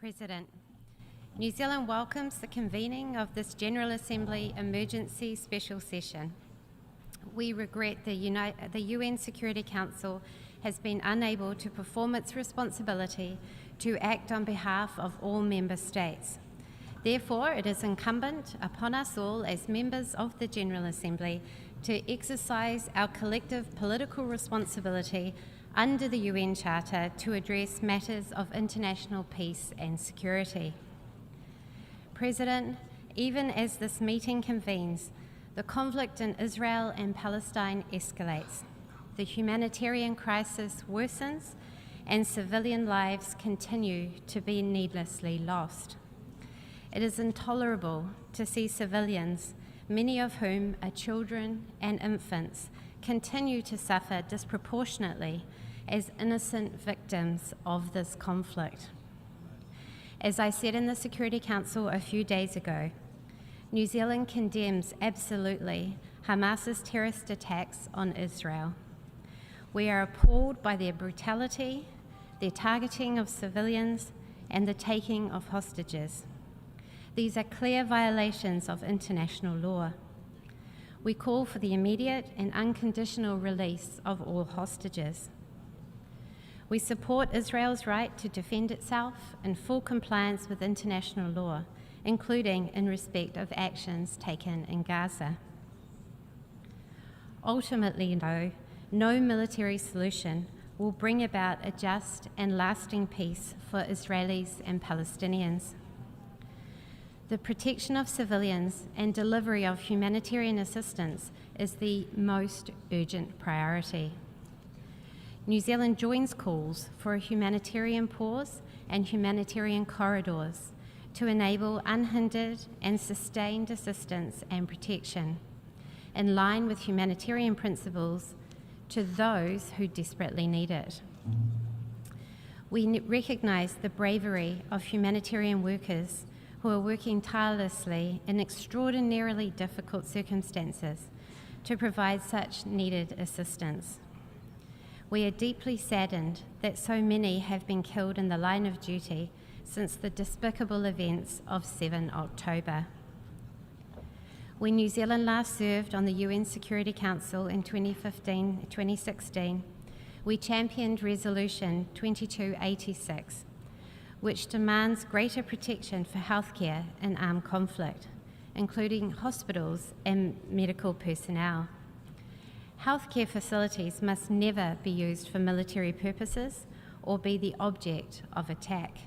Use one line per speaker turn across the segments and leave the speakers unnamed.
President, New Zealand welcomes the convening of this General Assembly Emergency Special Session. We regret the UN Security Council has been unable to perform its responsibility to act on behalf of all member states. Therefore, it is incumbent upon us all as members of the General Assembly to exercise our collective political responsibility under the UN Charter to address matters of international peace and security. President, even as this meeting convenes, the conflict in Israel and Palestine escalates. The humanitarian crisis worsens and civilian lives continue to be needlessly lost. It is intolerable to see civilians, many of whom are children and infants, continue to suffer disproportionately as innocent victims of this conflict. As I said in the Security Council a few days ago, New Zealand condemns absolutely Hamas's terrorist attacks on Israel. We are appalled by their brutality, their targeting of civilians, and the taking of hostages. These are clear violations of international law. We call for the immediate and unconditional release of all hostages. We support Israel's right to defend itself in full compliance with international law, including in respect of actions taken in Gaza. Ultimately, though, no military solution will bring about a just and lasting peace for Israelis and Palestinians. The protection of civilians and delivery of humanitarian assistance is the most urgent priority. New Zealand joins calls for a humanitarian pause and humanitarian corridors to enable unhindered and sustained assistance and protection, in line with humanitarian principles, to those who desperately need it. We recognise the bravery of humanitarian workers who are working tirelessly in extraordinarily difficult circumstances to provide such needed assistance. We are deeply saddened that so many have been killed in the line of duty since the despicable events of 7 October. When New Zealand last served on the UN Security Council in 2015-2016, we championed Resolution 2286, which demands greater protection for healthcare in armed conflict, including hospitals and medical personnel. Healthcare facilities must never be used for military purposes or be the object of attack.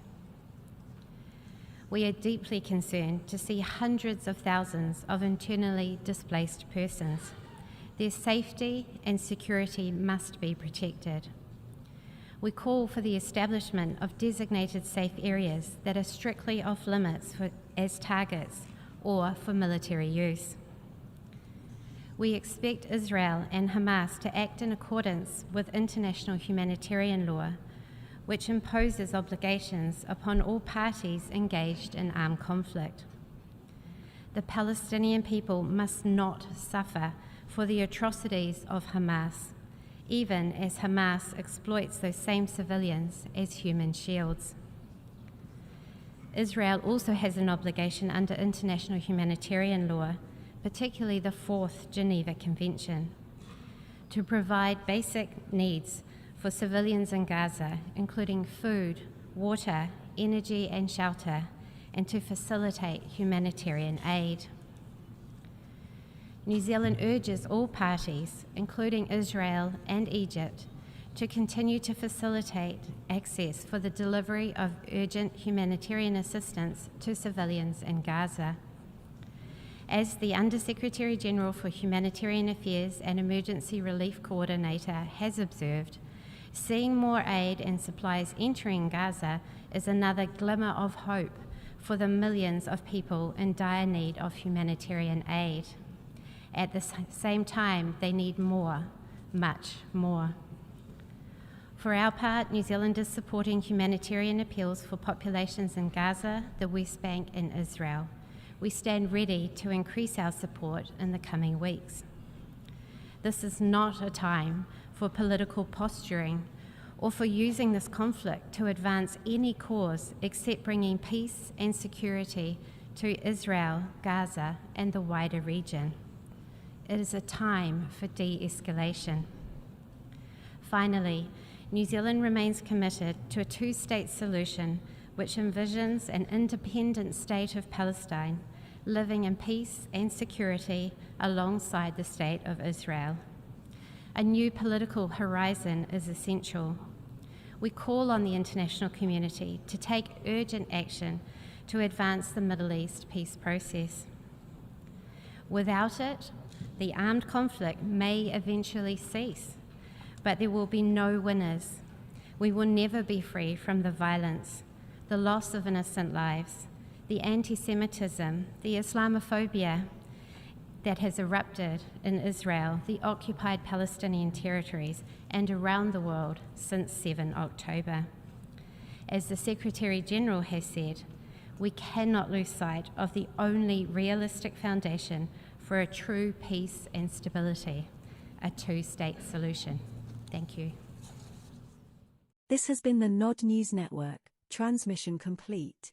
We are deeply concerned to see hundreds of thousands of internally displaced persons. Their safety and security must be protected. We call for the establishment of designated safe areas that are strictly off limits as targets or for military use. We expect Israel and Hamas to act in accordance with international humanitarian law, which imposes obligations upon all parties engaged in armed conflict. The Palestinian people must not suffer for the atrocities of Hamas, even as Hamas exploits those same civilians as human shields. Israel also has an obligation under international humanitarian law, particularly the 4th Geneva Convention, to provide basic needs for civilians in Gaza, including food, water, energy and shelter, and to facilitate humanitarian aid. New Zealand urges all parties, including Israel and Egypt, to continue to facilitate access for the delivery of urgent humanitarian assistance to civilians in Gaza. As the Under-Secretary General for Humanitarian Affairs and Emergency Relief Coordinator has observed, seeing more aid and supplies entering Gaza is another glimmer of hope for the millions of people in dire need of humanitarian aid. At the same time, they need more, much more. For our part, New Zealand is supporting humanitarian appeals for populations in Gaza, the West Bank and Israel. We stand ready to increase our support in the coming weeks. This is not a time for political posturing or for using this conflict to advance any cause except bringing peace and security to Israel, Gaza, and the wider region. It is a time for de-escalation. Finally, New Zealand remains committed to a two-state solution which envisions an independent state of Palestine, living in peace and security alongside the State of Israel. A new political horizon is essential. We call on the international community to take urgent action to advance the Middle East peace process. Without it, the armed conflict may eventually cease, but there will be no winners. We will never be free from the violence, the loss of innocent lives, the anti-Semitism, the Islamophobia that has erupted in Israel, the occupied Palestinian territories, and around the world since 7 October. As the Secretary-General has said, we cannot lose sight of the only realistic foundation for a true peace and stability, a two-state solution. Thank you.
This has been the Nod News Network. Transmission complete.